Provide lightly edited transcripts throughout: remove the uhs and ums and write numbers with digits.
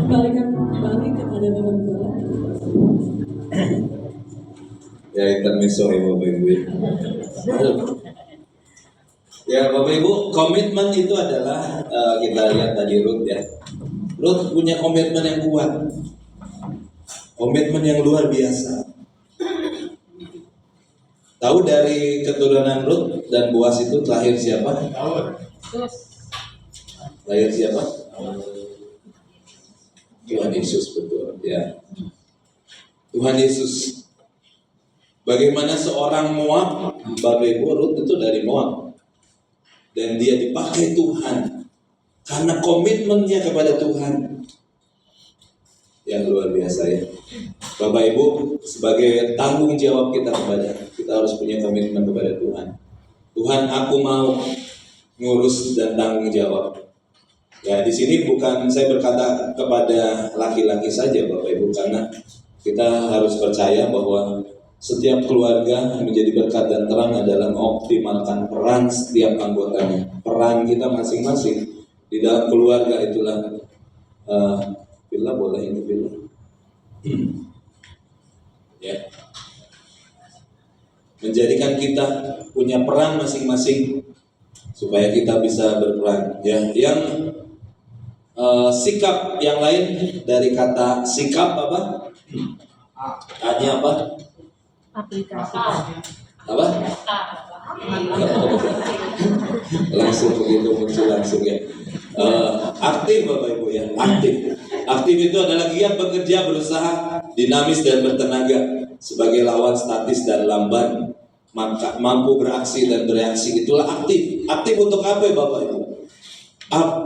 balik kepada teman-teman. Ya, intermezzo ya Bapak Ibu. Ya Bapak Ibu, komitmen itu adalah kita lihat tadi Ruth ya. Ruth punya komitmen yang kuat, komitmen yang luar biasa. Tahu dari keturunan Ruth dan Boaz itu lahir siapa? Lahir siapa? Tuhan Yesus, betul ya. Tuhan Yesus. Bagaimana seorang Moab, Bapak Ibu, Ruth itu dari Moab. Dan dia dipakai Tuhan karena komitmennya kepada Tuhan yang luar biasa ya. Bapak Ibu, sebagai tanggung jawab kita harus punya komitmen kepada Tuhan. Tuhan, aku mau ngurus dan tanggung jawab. Ya, di sini bukan saya berkata kepada laki-laki saja Bapak Ibu, karena kita harus percaya bahwa setiap keluarga menjadi berkat dan terang adalah mengoptimalkan peran setiap anggotanya. Peran kita masing-masing di dalam keluarga itulah bila boleh ini bila. Ya. Menjadikan kita punya peran masing-masing supaya kita bisa berperan. Ya, yang sikap yang lain dari kata sikap apa? A-nya apa? Aplikasi. Apa? Langsung begitu muncul langsung ya. Aktif Bapak Ibu ya, aktif. Aktif itu adalah giat bekerja, berusaha, dinamis dan bertenaga sebagai lawan statis dan lamban. Maka mampu beraksi dan bereaksi, itulah aktif. Aktif untuk apa ya Bapak Ibu?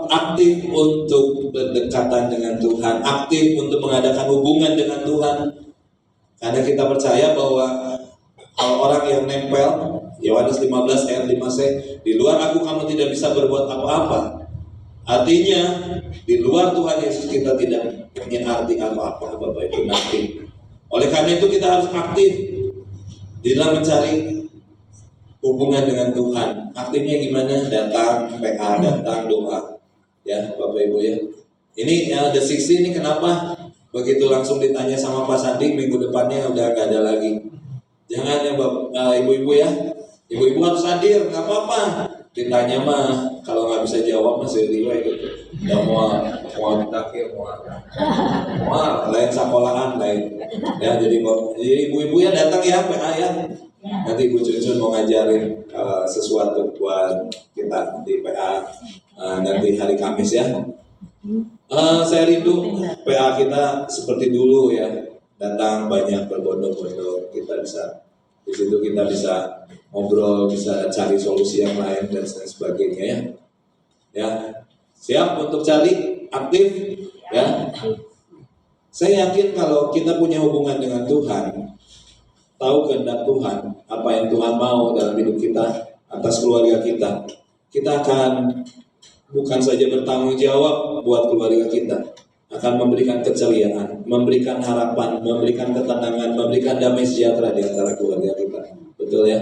Aktif untuk berdekatan dengan Tuhan, aktif untuk mengadakan hubungan dengan Tuhan. Karena kita percaya bahwa orang yang nempel, Yohanes 15 ayat 5c, di luar aku kamu tidak bisa berbuat apa-apa. Artinya di luar Tuhan Yesus kita tidak punya arti apa-apa Bapak Ibu nanti. Oleh karena itu kita harus aktif di dalam mencari hubungan dengan Tuhan. Aktifnya gimana? Datang PA, datang doa. Ya Bapak Ibu ya. Ini The 60 ini kenapa begitu langsung ditanya sama Pak Sandi, minggu depannya udah gak ada lagi. Jangan ya ibu-ibu ya. Ibu-ibu harus hadir, gak apa-apa. Ditanya mah kalau nggak bisa jawab masih riwayat gitu. Udah mau ditakhir, mau lain sekolahan lain. Ya jadi ibu-ibu ya datang ya PA ya. Nanti Ibu Cuncun mau ngajarin sesuatu buat kita di PA nanti hari Kamis ya. Saya rindu PA kita seperti dulu ya. Datang banyak berbondong-bondong, kita bisa di situ kita bisa ngobrol, bisa cari solusi yang lain dan sebagainya ya. Ya, siap untuk cari aktif ya. Saya yakin kalau kita punya hubungan dengan Tuhan, tahu kehendak Tuhan, apa yang Tuhan mau dalam hidup kita, atas keluarga kita, kita akan bukan saja bertanggung jawab buat keluarga kita, akan memberikan keceriaan, memberikan harapan, memberikan ketenangan, memberikan damai sejahtera di antara keluarga kita. Betul ya?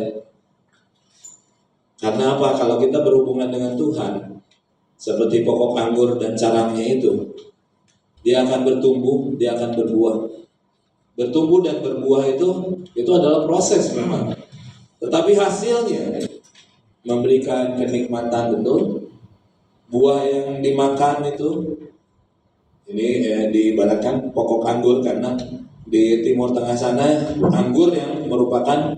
Karena apa? Kalau kita berhubungan dengan Tuhan, seperti pokok anggur dan carangnya itu, dia akan bertumbuh, dia akan berbuah. Bertumbuh dan berbuah itu adalah proses memang. Tetapi hasilnya memberikan kenikmatan, betul. Buah yang dimakan itu ini diibaratkan pokok anggur, karena di Timur Tengah sana anggur yang merupakan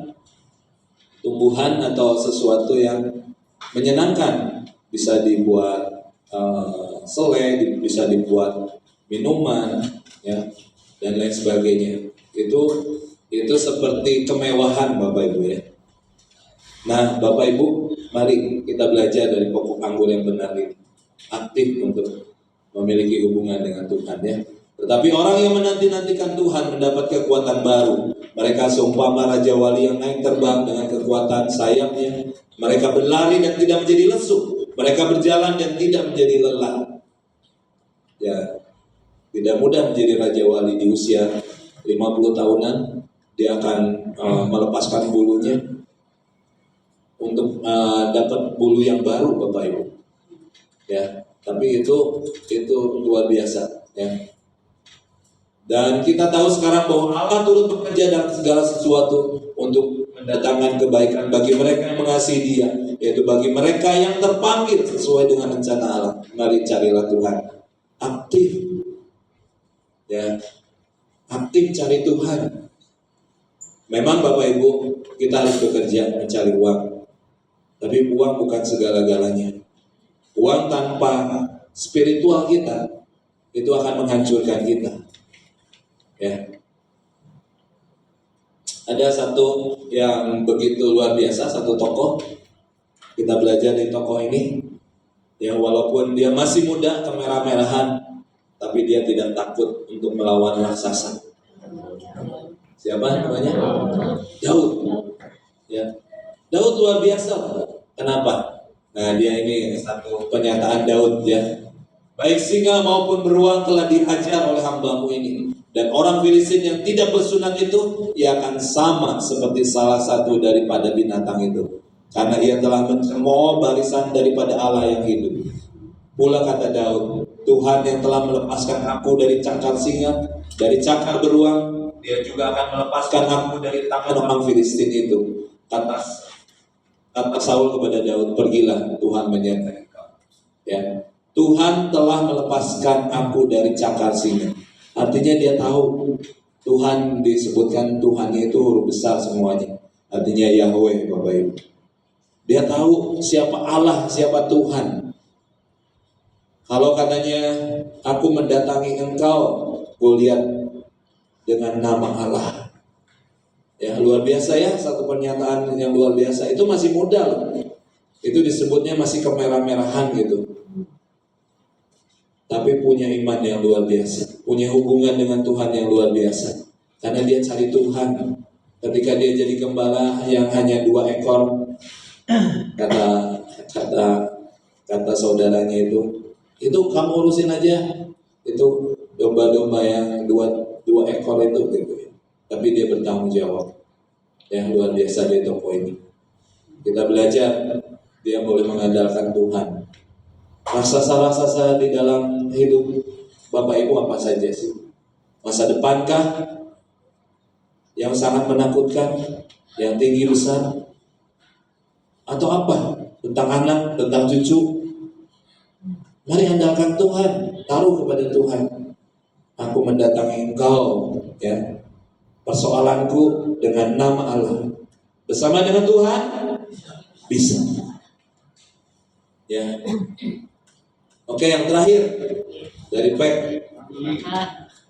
tumbuhan atau sesuatu yang menyenangkan, bisa dibuat selai, bisa dibuat minuman, ya, dan lain sebagainya. Itu seperti kemewahan Bapak Ibu ya. Nah Bapak Ibu, mari kita belajar dari pokok anggur yang benar ini, aktif untuk memiliki hubungan dengan Tuhan ya. Tetapi orang yang menanti-nantikan Tuhan mendapat kekuatan baru. Mereka seumpama raja wali yang naik terbang dengan kekuatan sayapnya. Mereka berlari dan tidak menjadi lesu. Mereka berjalan dan tidak menjadi lelah. Ya, tidak mudah menjadi raja wali di usia 50 tahunan. Dia akan melepaskan bulunya untuk dapat bulu yang baru Bapak Ibu. Ya, tapi itu luar biasa. Ya. Dan kita tahu sekarang bahwa Allah turut bekerja dalam segala sesuatu untuk mendatangkan kebaikan bagi mereka yang mengasihi Dia, yaitu bagi mereka yang terpanggil sesuai dengan rencana Allah. Mari carilah Tuhan. Aktif. Ya. Aktif cari Tuhan. Memang Bapak Ibu, kita harus bekerja mencari uang. Tapi uang bukan segala-galanya. Uang tanpa spiritual kita itu akan menghancurkan kita. Ya. Ada satu yang begitu luar biasa, satu tokoh. Kita belajar dari tokoh ini. Ya, walaupun dia masih muda, kemerah-merahan, tapi dia tidak takut untuk melawan raksasa. Siapa namanya? Daud. Ya. Daud luar biasa. Kenapa? Nah, dia ini satu pernyataan Daud ya. Baik singa maupun beruang telah dihajar oleh hamba-Mu ini. Dan orang Filistin yang tidak bersunat itu, ia akan sama seperti salah satu daripada binatang itu. Karena ia telah mencemooh barisan daripada Allah yang hidup. Pula kata Daud, Tuhan yang telah melepaskan aku dari cakar singa, dari cakar beruang, Dia juga akan melepaskan aku dari tangan orang Filistin itu. Kata Saul kepada Daud, pergilah, Tuhan menyertai engkau. Ya. Tuhan telah melepaskan aku dari cakar singa. Artinya dia tahu Tuhan, disebutkan Tuhan itu huruf besar semuanya. Artinya Yahweh, Bapak Ibu. Dia tahu siapa Allah, siapa Tuhan. Kalau katanya aku mendatangi engkau, kulihat dengan nama Allah. Ya, luar biasa ya, satu pernyataan yang luar biasa. Itu masih muda loh. Itu disebutnya masih kemerah-merahan gitu. Tapi punya iman yang luar biasa, punya hubungan dengan Tuhan yang luar biasa. Karena dia cari Tuhan. Ketika dia jadi gembala yang hanya 2 ekor, kata saudaranya itu kamu urusin aja. Itu domba-domba yang dua ekor itu gitu. Tapi dia bertanggung jawab. Yang luar biasa di toko ini. Kita belajar dia boleh mengandalkan Tuhan. Raksasa-raksasa di dalam hidup Bapak Ibu apa saja sih? Masa depankah yang sangat menakutkan, yang tinggi besar? Atau apa? Tentang anak, tentang cucu? Mari andalkan Tuhan, taruh kepada Tuhan. Aku mendatangi engkau, ya. Persoalanku dengan nama Allah. Bersama dengan Tuhan bisa. Ya. Oke, yang terakhir dari P.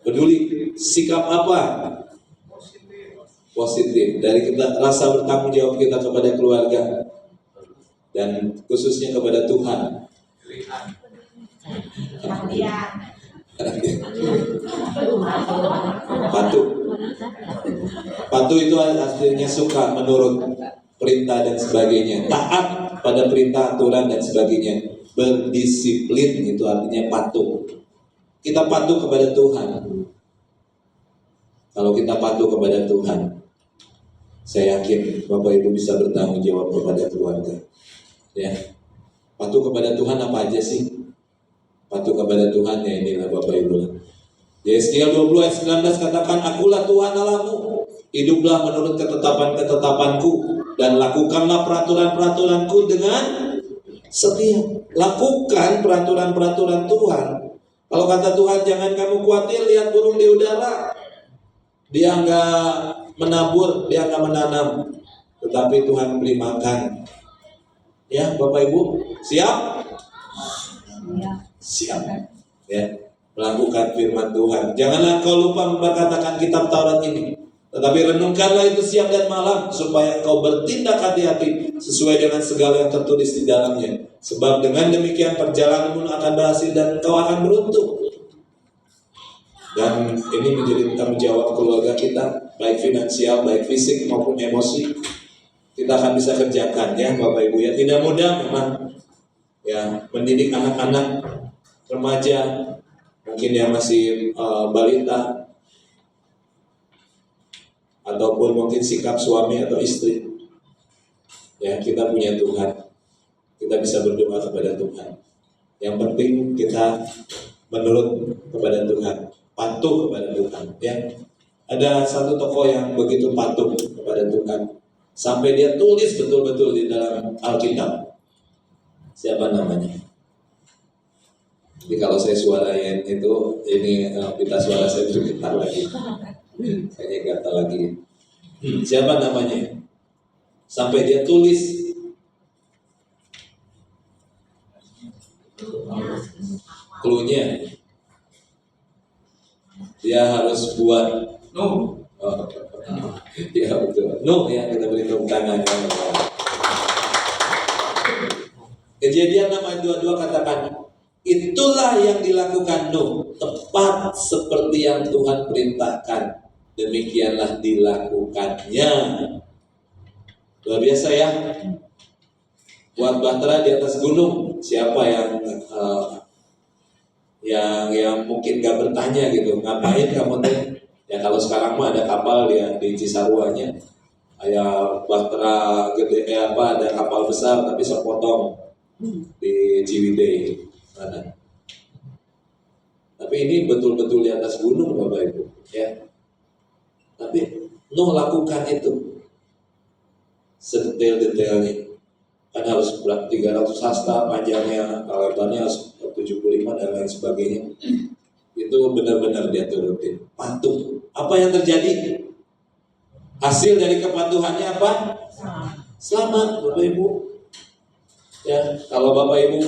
Peduli. Sikap apa? Positif. Dari kita rasa bertanggung jawab kita kepada keluarga dan khususnya kepada Tuhan. Patuh. Patuh itu artinya suka menurut perintah dan sebagainya. Taat pada perintah, aturan dan sebagainya. Berdisiplin itu artinya patuh. Kita patuh kepada Tuhan. Kalau kita patuh kepada Tuhan, saya yakin Bapak Ibu bisa bertanggung jawab kepada keluarga. Ya. Patuh kepada Tuhan apa aja sih? Patuh kepada Tuhan ya inilah Bapak Ibu. Yesaya 20 ayat 19 katakan, akulah Tuhan Allahmu, hiduplah menurut ketetapan-ketetapanku dan lakukanlah peraturan-peraturanku dengan setia. Lakukan peraturan-peraturan Tuhan. Kalau kata Tuhan jangan kamu khawatir, lihat burung di udara. Dia enggak menabur, dia enggak menanam, tetapi Tuhan beri makan. Ya Bapak Ibu, siap? Siap. Ya, melakukan firman Tuhan. Janganlah kau lupa memperkatakan kitab Taurat ini, tetapi renungkanlah itu siang dan malam, supaya kau bertindak hati-hati sesuai dengan segala yang tertulis di dalamnya. Sebab dengan demikian perjalananmu akan berhasil dan kau akan beruntung. Dan ini menjadi tanggung jawab keluarga kita, baik finansial, baik fisik maupun emosi. Kita akan bisa kerjakan ya Bapak Ibu ya. Tidak mudah memang ya mendidik anak-anak remaja, mungkin yang masih balita, ataupun mungkin sikap suami atau istri. Ya, kita punya Tuhan. Kita bisa berdoa kepada Tuhan. Yang penting kita menurut kepada Tuhan, patuh kepada Tuhan. Ya, ada satu tokoh yang begitu patuh kepada Tuhan sampai dia tulis betul-betul di dalam Alkitab. Siapa namanya? Jadi kalau saya suarain itu, ini pita suara saya itu getar lagi. Kayaknya gatal lagi. Siapa namanya? Sampai dia tulis clue-nya. Dia harus buat no. Oh, ya betul. No, ya kita beri tepuk tangan. Kejadian 6:22 katakan, itulah yang dilakukan Nuh, tepat seperti yang Tuhan perintahkan. Demikianlah dilakukannya. Luar biasa ya. Buat bahtera di atas gunung, siapa yang mungkin gak bertanya gitu, ngapain kamu teh? Ya kalau sekarang mah ada kapal ya di Cisarua-nya, kayak bahtera gede ada kapal besar tapi sepotong di Ciwidey mana. Tapi ini betul-betul di atas gunung Bapak Ibu, ya. Tapi Nuh lakukan itu sedetail-detailnya. Kan harus 300 hasta panjangnya, lebarnya 75 dan lain sebagainya. Itu benar-benar dia turutin, patuh. Apa yang terjadi? Hasil dari kepatuhannya apa? Selamat Bapak Ibu. Ya, kalau Bapak Ibu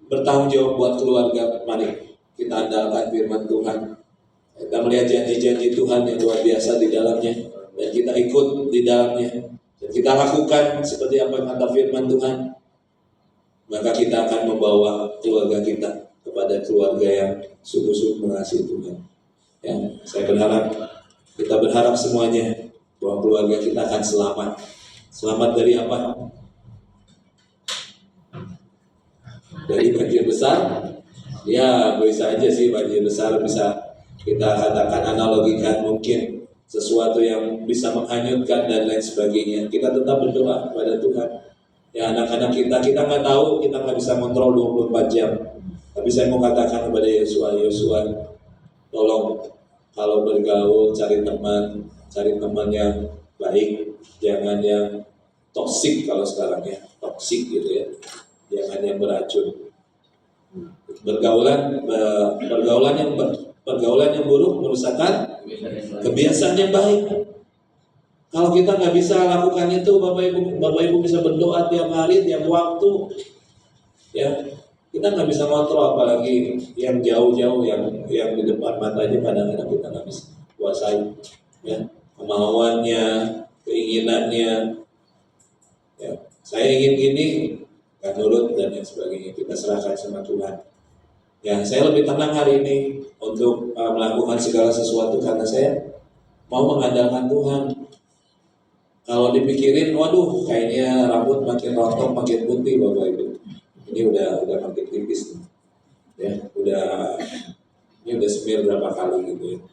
bertanggung jawab buat keluarga, mari kita andalkan firman Tuhan. Kita melihat janji-janji Tuhan yang luar biasa di dalamnya, dan kita ikut di dalamnya, dan kita lakukan seperti apa yang kata firman Tuhan. Maka kita akan membawa keluarga kita kepada keluarga yang sungguh-sungguh mengasihi Tuhan. Ya, saya berharap, kita berharap semuanya bahwa keluarga kita akan selamat. Selamat dari apa? Dari banjir besar? Ya, bisa aja sih banjir besar, bisa kita katakan analogikan mungkin sesuatu yang bisa menghanyutkan dan lain sebagainya. Kita tetap berdoa kepada Tuhan. Ya, anak-anak kita nggak tahu, kita nggak bisa kontrol 24 jam. Tapi saya mau katakan kepada Yosua, tolong kalau bergaul cari teman yang baik, jangan yang toksik kalau sekarang ya, toksik gitu ya, jangan yang beracun. Pergaulan yang buruk merusakkan kebiasaan yang baik. Kalau kita nggak bisa lakukan itu, Bapak Ibu bisa berdoa tiap hari, tiap waktu, ya. Kita nggak bisa kontrol, apalagi yang jauh-jauh, yang di depan matanya kadang-kadang kita nggak bisa kuasai, ya. Kemauannya, keinginannya, ya. Saya ingin gini, nggak nurut dan lain sebagainya. Kita serahkan sama Tuhan. Ya, saya lebih tenang hari ini untuk melakukan segala sesuatu karena saya mau mengandalkan Tuhan. Kalau dipikirin, waduh, kayaknya rambut makin rontok, makin putih, Bapak Ibu. Ini udah makin tipis nih. Ya, ini udah semir berapa kali gitu ya.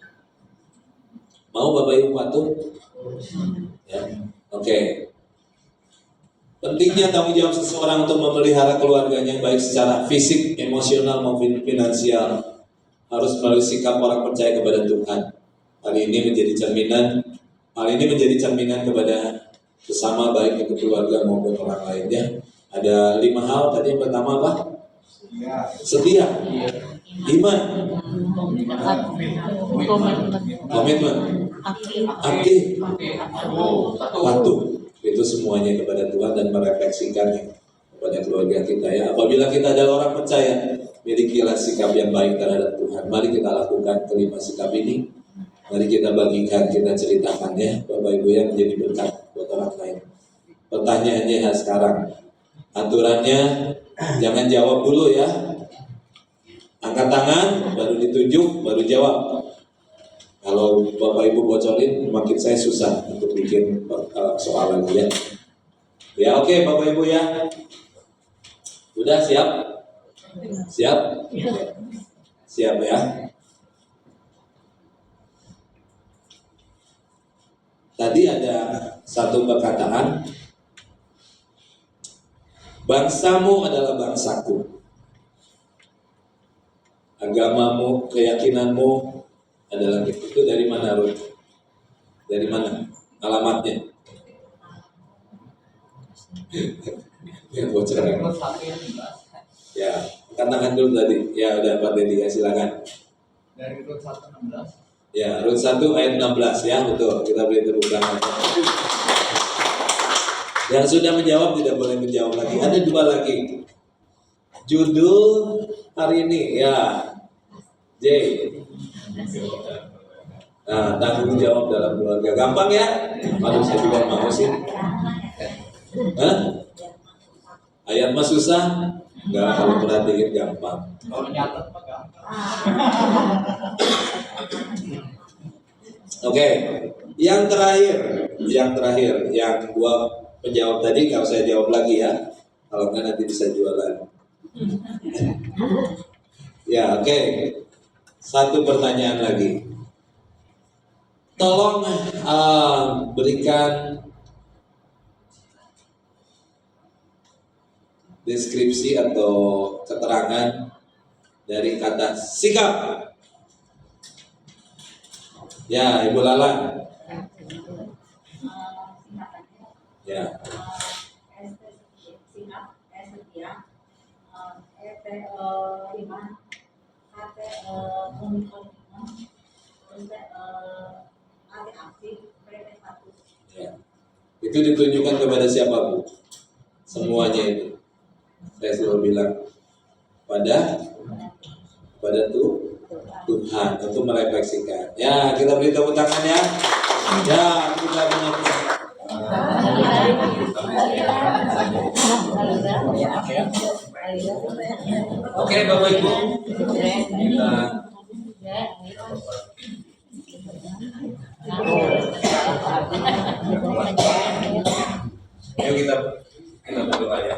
Mau Bapak Ibu patuh? Ya, oke. Pentingnya tanggung jawab seseorang untuk memelihara keluarganya baik secara fisik, emosional maupun finansial harus melalui sikap orang percaya kepada Tuhan. Hal ini menjadi cerminan kepada sesama baik itu keluarga maupun orang lainnya. Ada 5 hal tadi. Yang pertama apa? Setia, iman, komitmen, aktif, patuh. Itu semuanya kepada Tuhan dan merefleksikannya kepada keluarga kita ya. Apabila kita adalah orang percaya, milikilah sikap yang baik terhadap Tuhan. Mari kita lakukan kelima sikap ini. Mari kita bagikan, kita ceritakan ya, Bapak Ibu yang menjadi berkat buat orang lain. Pertanyaannya sekarang, aturannya jangan jawab dulu ya. Angkat tangan, baru ditunjuk, baru jawab. Kalau Bapak Ibu bocorin, makin saya susah untuk bikin soal lagi ya. Ya oke, Bapak Ibu ya. Udah siap? Siap? Siap ya. Tadi ada satu perkataan, bangsamu adalah bangsaku. agamamu, keyakinanmu adalah itu dari mana, Ruth? Dari mana? Alamatnya? Ya, bocoran. Ya, katakan dulu tadi. Ya, udah Pak Dedi, ya, silakan. Dari Rut 1:16. Ya, Rut 1 ayat 16 ya, betul. Kita beri tepuk tangan. Yang sudah menjawab tidak boleh menjawab lagi. Ada 2 lagi. Judul hari ini ya, J. Nah, tanggung jawab dalam keluarga. Gampang ya? Malu saya juga mau sih. Hah? Ayat mah susah? Enggak, kalau perhatiin gampang. Kalau nyatet mah gampang. Oke, yang terakhir, yang 2 penjawab tadi nggak usah jawab lagi ya. Kalau nggak nanti bisa jualan. Ya, oke. 1 pertanyaan lagi. Tolong berikan deskripsi atau keterangan dari kata sikap. Ya, Ibu Lala. Ya. Ya. Itu ditunjukkan kepada siapa, Bu? Semuanya itu. Saya selalu bilang pada Tuhan untuk merefleksikan. Ya, kita beri tepuk tangan ya. Ya, kita mengerti. Oke, Bapak Ibu. Ayo kita berdoa ya.